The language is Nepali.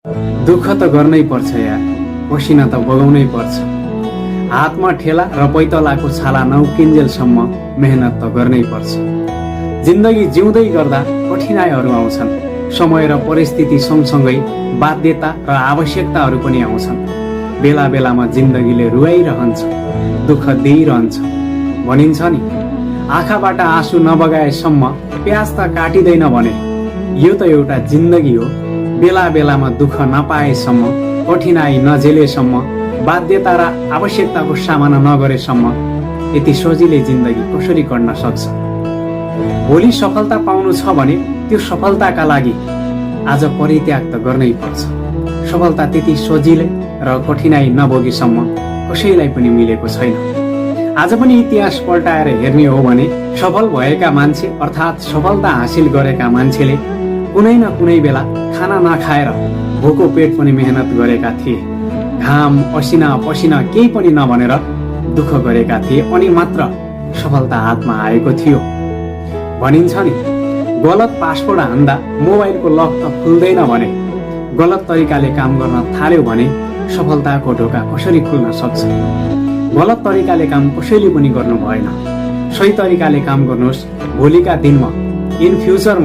दुःख त गर्नै पर्छ यार, पसिना त बगाउनै पर्छ। हातमा ठेला र पैतलाको छाला नउकिन्जेलसम्म मेहनत त गर्नै पर्छ। जिन्दगी जिउँदै गर्दा कठिनाइहरू आउँछन्। समय र परिस्थिति सँगसँगै बाध्यता र आवश्यकताहरू पनि आउँछन्। बेला बेलामा जिन्दगीले रुवाइरहन्छ, दुःख दिइरहन्छ। भनिन्छ नि, आँखाबाट आँसु नबगाएसम्म प्याज त काटिँदैन भने। यो त एउटा जिन्दगी हो। बेला बेलामा दुःख नपाएसम्म, कठिनाइ नझेलेसम्म, बाध्यता र आवश्यकताको सामना नगरेसम्म यति सजिलै जिन्दगी कसरी कट्न सक्छ? भोलि सफलता पाउनु छ भने त्यो सफलताका लागि आज परित्याग त गर्नै पर्छ। सफलता त्यति सजिलै र कठिनाइ नभोगेसम्म कसैलाई पनि मिलेको छैन। आज पनि इतिहास पल्टाएर हेर्ने हो भने सफल भएका मान्छे अर्थात् सफलता हासिल गरेका मान्छेले कुनै न कुनै बेला खाना नखाएर भोको पेट पनि मेहनत गरेका थिए। घाम असिना पसिना केही पनि नभनेर दुःख गरेका थिए, अनि मात्र सफलता हातमा आएको थियो। भनिन्छ नि, गलत पासवर्ड हान्दा मोबाइलको लक त खुल्दैन भने गलत तरिकाले काम गर्न थाल्यो भने सफलताको ढोका कसरी खुल्न सक्छ? गलत तरिकाले काम कसैले पनि गर्नु भएन। सही तरिकाले काम गर्नुहोस्। भोलिका दिनमा, इन फ्युचरमा